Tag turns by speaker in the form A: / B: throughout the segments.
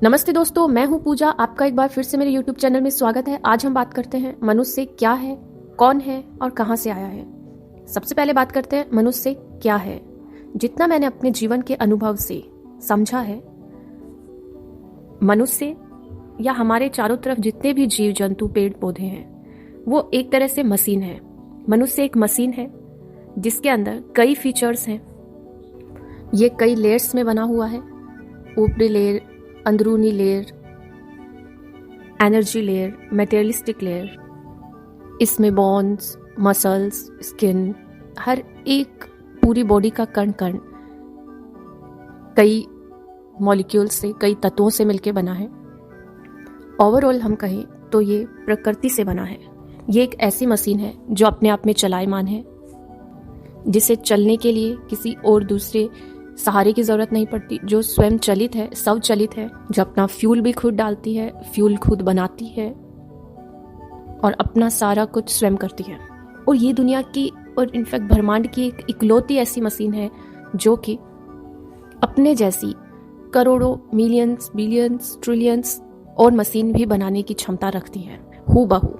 A: नमस्ते दोस्तों, मैं हूं पूजा। आपका एक बार फिर से मेरे YouTube चैनल में स्वागत है। आज हम बात करते हैं मनुष्य क्या है, कौन है और कहां से आया है। सबसे पहले बात करते हैं मनुष्य क्या है। जितना मैंने अपने जीवन के अनुभव से समझा है, मनुष्य या हमारे चारों तरफ जितने भी जीव जंतु पेड़ पौधे हैं वो एक तरह से मशीन है। मनुष्य एक मशीन है जिसके अंदर कई फीचर्स हैं। ये कई लेयर्स में बना हुआ है। ऊपरी लेयर, अंदरूनी layer, energy layer, materialistic layer. इसमें बोन्स, मसल्स, स्किन, हर एक पूरी बॉडी का कण कण कई मॉलिक्यूल्स से, कई तत्वों से मिलकर बना है। ओवरऑल हम कहें तो ये प्रकृति से बना है। ये एक ऐसी मशीन है जो अपने आप में चलायमान है, जिसे चलने के लिए किसी और दूसरे सहारे की जरूरत नहीं पड़ती, जो स्वयं चलित है, स्वचालित है, जो अपना फ्यूल भी खुद डालती है, फ्यूल खुद बनाती है और अपना सारा कुछ स्वयं करती है। और ये दुनिया की और इनफैक्ट ब्रह्मांड की एक इकलौती ऐसी मशीन है जो कि अपने जैसी करोड़ों, मिलियंस, बिलियंस, ट्रिलियंस और मशीन भी बनाने की क्षमता रखती है, हूबहू,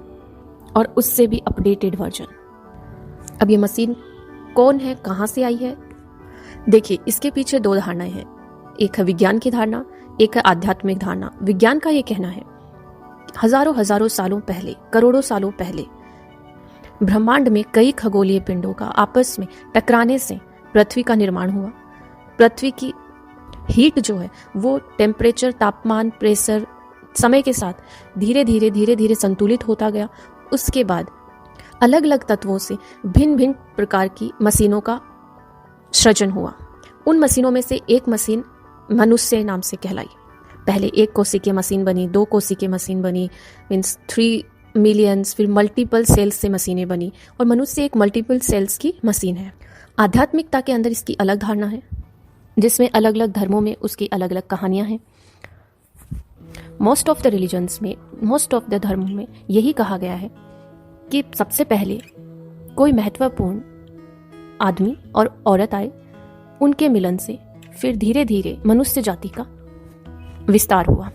A: और उससे भी अपडेटेड वर्जन। अब ये मशीन कौन है, कहां से आई है? देखिए, इसके पीछे दो धारणाएं हैं। एक है विज्ञान की धारणा, एक है आध्यात्मिक धारणा। विज्ञान का ये कहना है हजारों सालों पहले, करोड़ों सालों पहले ब्रह्मांड में कई खगोलीय पिंडों का आपस में टकराने से पृथ्वी का निर्माण हुआ। पृथ्वी की हीट जो है वो टेम्परेचर, तापमान, प्रेशर समय के साथ धीरे धीरे संतुलित होता गया। उसके बाद अलग अलग तत्वों से भिन्न भिन्न प्रकार की मशीनों का सृजन हुआ। उन मशीनों में से एक मशीन मनुष्य नाम से कहलाई। पहले एक कोशिकीय मशीन बनी, दो कोशिकीय मशीन बनी, मीन्स 3 मिलियंस, फिर मल्टीपल सेल्स से मशीनें बनी, और मनुष्य एक मल्टीपल सेल्स की मशीन है। आध्यात्मिकता के अंदर इसकी अलग धारणा है, जिसमें अलग अलग धर्मों में उसकी अलग अलग कहानियां हैं। मोस्ट ऑफ द रिलीजन्स में, मोस्ट ऑफ द धर्मों में यही कहा गया है कि सबसे पहले कोई महत्वपूर्ण आदमी और औरत आए, उनके मिलन से फिर धीरे धीरे मनुष्य जाति का विस्तार हुआ।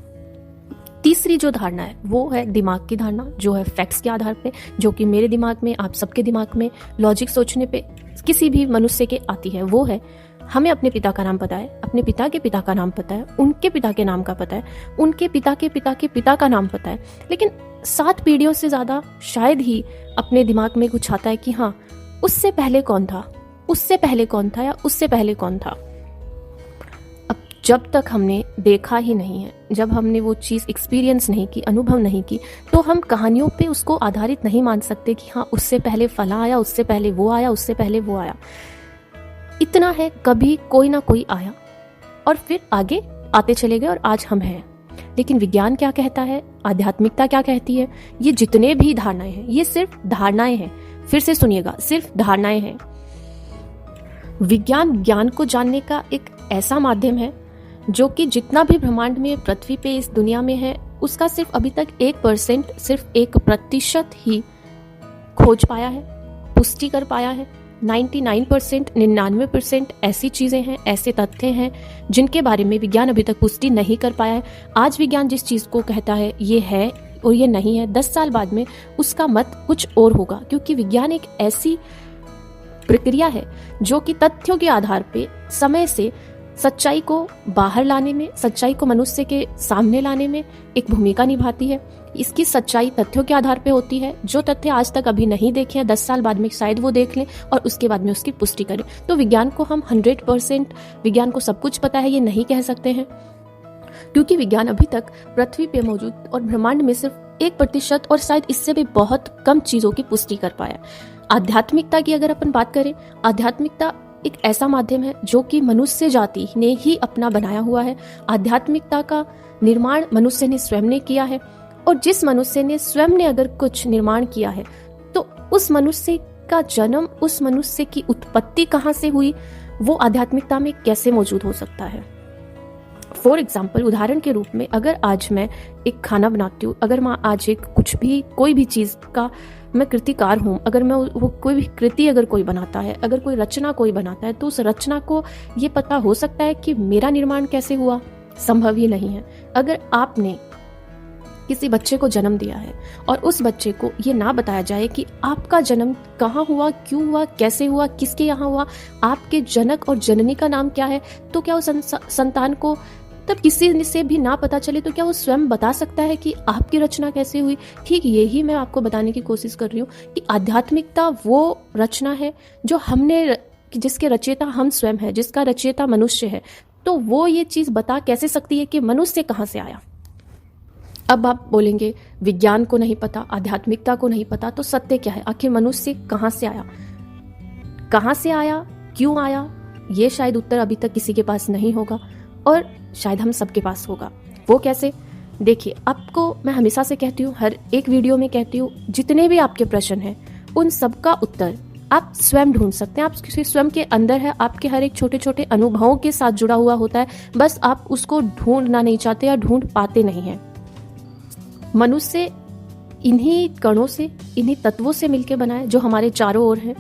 A: तीसरी जो धारणा है वो है दिमाग की धारणा, जो है फैक्ट्स के आधार पे, जो कि मेरे दिमाग में, आप सबके दिमाग में, लॉजिक सोचने पे किसी भी मनुष्य के आती है। वो है हमें अपने पिता का नाम पता है, अपने पिता के पिता का नाम पता है, उनके पिता के नाम का पता है, उनके पिता के पिता के पिता का नाम पता है, लेकिन 7 पीढ़ियों से ज्यादा शायद ही अपने दिमाग में कुछ आता है कि हाँ, उससे पहले कौन था, उससे पहले कौन था, या उससे पहले कौन था। अब जब तक हमने देखा ही नहीं है, जब हमने वो चीज़ एक्सपीरियंस नहीं की, अनुभव नहीं की, तो हम कहानियों पे उसको आधारित नहीं मान सकते कि हाँ, उससे पहले फला आया, उससे पहले वो आया, उससे पहले वो आया। इतना है, कभी कोई ना कोई आया और फिर आगे आते चले गए और आज हम हैं। लेकिन विज्ञान क्या कहता है, आध्यात्मिकता क्या कहती है? ये जितने भी धारणाएं हैं, ये सिर्फ धारणाएं हैं। फिर से सुनिएगा, सिर्फ धारणाएं हैं। विज्ञान ज्ञान को जानने का एक ऐसा माध्यम है जो कि जितना भी ब्रह्मांड में, पृथ्वी पे, इस दुनिया में है, उसका सिर्फ अभी तक 1%, सिर्फ 1% ही खोज पाया है, पुष्टि कर पाया है। 99%, 99% ऐसी चीजें हैं, ऐसे तथ्य हैं जिनके बारे में विज्ञान अभी तक पुष्टि नहीं कर पाया है। आज विज्ञान जिस चीज को कहता है ये है और ये नहीं है, 10 साल बाद में उसका मत कुछ और होगा, क्योंकि विज्ञान एक ऐसी प्रक्रिया है जो कि तथ्यों के आधार पे समय से सच्चाई को बाहर लाने में, सच्चाई को मनुष्य के सामने लाने में एक भूमिका निभाती है। इसकी सच्चाई तथ्यों के आधार पे होती है। जो तथ्य आज तक अभी नहीं देखे हैं, 10 साल बाद में शायद वो देख लें और उसके बाद में उसकी पुष्टि करें। तो विज्ञान को हम 100%, विज्ञान को सब कुछ पता है, ये नहीं कह सकते हैं, क्योंकि विज्ञान अभी तक पृथ्वी पे मौजूद और ब्रह्मांड में सिर्फ 1% और शायद इससे भी बहुत कम चीजों की पुष्टि कर पाया। आध्यात्मिकता की अगर अपन बात करें, आध्यात्मिकता एक ऐसा माध्यम है जो कि मनुष्य जाति ने ही अपना बनाया हुआ है। आध्यात्मिकता का निर्माण मनुष्य ने स्वयं ने किया है, और जिस मनुष्य ने स्वयं ने अगर कुछ निर्माण किया है तो उस मनुष्य का जन्म, उस मनुष्य की उत्पत्ति कहाँ से हुई, वो आध्यात्मिकता में कैसे मौजूद हो सकता है। फॉर एग्जाम्पल, उदाहरण के रूप में, अगर आज मैं एक खाना बनाती हूँ, अगर मैं आज एक कुछ भी, कोई भी चीज का मैं कृतिकार हूँ, अगर मैं वो कोई भी कृति अगर कोई बनाता है, अगर कोई रचना कोई बनाता है, तो उस रचना को ये पता हो सकता है कि मेरा निर्माण कैसे हुआ, संभव ही नहीं है। अगर आपने किसी बच्चे को जन्म दिया है और उस बच्चे को ये ना बताया जाए कि आपका जन्म कहाँ हुआ, क्यों हुआ, कैसे हुआ, किसके यहाँ हुआ, आपके जनक और जननी का नाम क्या है, तो क्या उस संतान को तब किसी से भी ना पता चले तो क्या वो स्वयं बता सकता है कि आपकी रचना कैसे हुई? ठीक यही मैं आपको बताने की कोशिश कर रही हूँ कि आध्यात्मिकता वो रचना है जो हमने, जिसके रचयिता हम स्वयं है, जिसका रचयिता मनुष्य है। तो वो ये चीज बता कैसे सकती है कि मनुष्य कहाँ से आया? अब आप बोलेंगे विज्ञान को नहीं पता, आध्यात्मिकता को नहीं पता, तो सत्य क्या है? आखिर मनुष्य कहाँ से आया, कहाँ से आया, क्यों आया? ये शायद उत्तर अभी तक किसी के पास नहीं होगा और शायद हम सबके पास होगा। वो कैसे? देखिए, आपको मैं हमेशा से कहती हूँ, हर एक वीडियो में कहती हूँ, जितने भी आपके प्रश्न हैं उन सब का उत्तर आप स्वयं ढूंढ सकते हैं। आपके स्वयं के अंदर है, आपके हर एक छोटे छोटे अनुभवों के साथ जुड़ा हुआ होता है, बस आप उसको ढूंढना नहीं चाहते या ढूंढ पाते नहीं हैं। मनुष्य इन्हीं कणों से, इन्हीं तत्वों से मिलकर बना है जो हमारे चारों ओर है।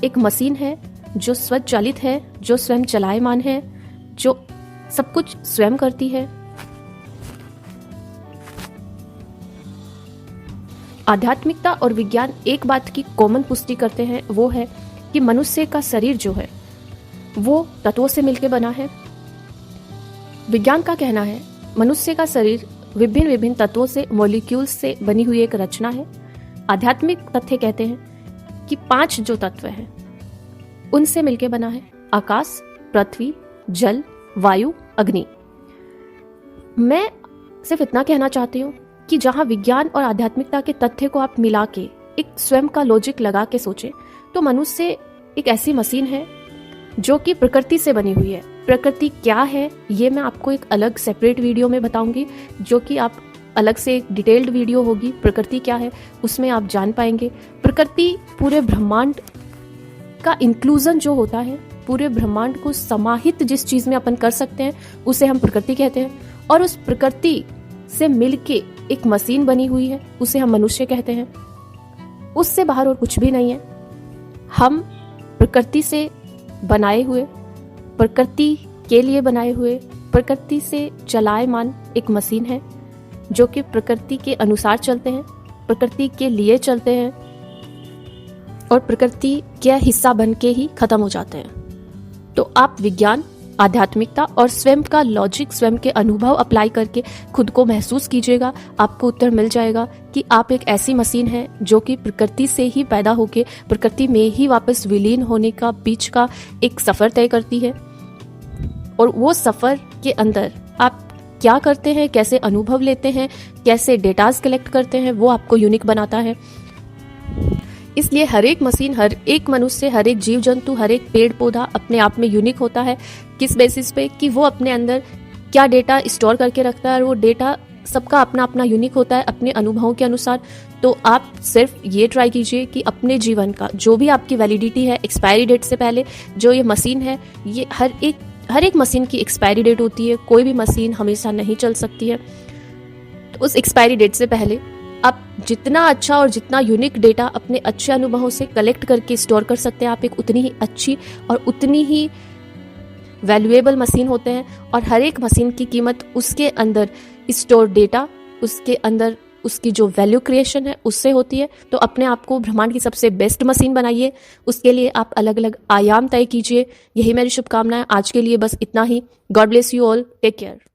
A: एक मशीन है जो स्वचालित है, जो स्वयं चलायमान है, जो सब कुछ स्वयं करती है। आध्यात्मिकता और विज्ञान एक बात की कॉमन पुष्टि करते हैं, वो है कि मनुष्य का शरीर जो है वो तत्वों से मिलकर बना है। विज्ञान का कहना है मनुष्य का शरीर विभिन्न विभिन्न तत्वों से, मॉलिक्यूल्स से बनी हुई एक रचना है। आध्यात्मिक तथ्य कहते हैं कि 5 जो तत्व हैं उनसे मिलकर बना है: आकाश, पृथ्वी, जल, वायु, अग्नि। मैं सिर्फ इतना कहना चाहती हूँ कि जहां विज्ञान और आध्यात्मिकता के तथ्य को आप मिला के एक स्वयं का लॉजिक लगा के सोचे तो मनुष्य एक ऐसी मशीन है जो कि प्रकृति से बनी हुई है। प्रकृति क्या है ये मैं आपको एक अलग सेपरेट वीडियो में बताऊंगी, जो कि आप अलग से एक डिटेल्ड वीडियो होगी। प्रकृति क्या है उसमें आप जान पाएंगे। प्रकृति पूरे ब्रह्मांड का इंक्लूजन जो होता है, पूरे ब्रह्मांड को समाहित जिस चीज में अपन कर सकते हैं उसे हम प्रकृति कहते हैं। और उस प्रकृति से मिलके एक मशीन बनी हुई है, उसे हम मनुष्य कहते हैं। उससे बाहर और कुछ भी नहीं है। हम प्रकृति से बनाए हुए, प्रकृति के लिए बनाए हुए, प्रकृति से चलायमान एक मशीन है जो कि प्रकृति के अनुसार चलते हैं, प्रकृति के लिए चलते हैं और प्रकृति के हिस्सा बन के ही खत्म हो जाते हैं। तो आप विज्ञान, आध्यात्मिकता और स्वयं का लॉजिक, स्वयं के अनुभव अप्लाई करके खुद को महसूस कीजिएगा। आपको उत्तर मिल जाएगा कि आप एक ऐसी मशीन है जो कि प्रकृति से ही पैदा होके प्रकृति में ही वापस विलीन होने का बीच का एक सफर तय करती है। और वो सफर के अंदर आप क्या करते हैं, कैसे अनुभव लेते हैं, कैसे डेटाज कलेक्ट करते हैं, वो आपको यूनिक बनाता है। इसलिए हर एक मशीन, हर एक मनुष्य, हर एक जीव जंतु, हर एक पेड़ पौधा अपने आप में यूनिक होता है। किस बेसिस पे? कि वो अपने अंदर क्या डेटा स्टोर करके रखता है और वो डेटा सबका अपना अपना यूनिक होता है अपने अनुभवों के अनुसार। तो आप सिर्फ ये ट्राई कीजिए कि अपने जीवन का जो भी आपकी वैलिडिटी है, एक्सपायरी डेट से पहले जो ये मशीन है, ये हर एक मशीन की एक्सपायरी डेट होती है। कोई भी मशीन हमेशा नहीं चल सकती है। तो उस एक्सपायरी डेट से पहले आप जितना अच्छा और जितना यूनिक डेटा अपने अच्छे अनुभवों से कलेक्ट करके स्टोर कर सकते हैं, आप एक उतनी ही अच्छी और उतनी ही वैल्यूएबल मशीन होते हैं। और हर एक मशीन की कीमत उसके अंदर स्टोर डेटा, उसके अंदर उसकी जो वैल्यू क्रिएशन है उससे होती है। तो अपने आप को ब्रह्मांड की सबसे बेस्ट मशीन बनाइए। उसके लिए आप अलग अलग आयाम तय कीजिए। यही मेरी शुभकामनाएं। आज के लिए बस इतना ही। God bless you all. Take care.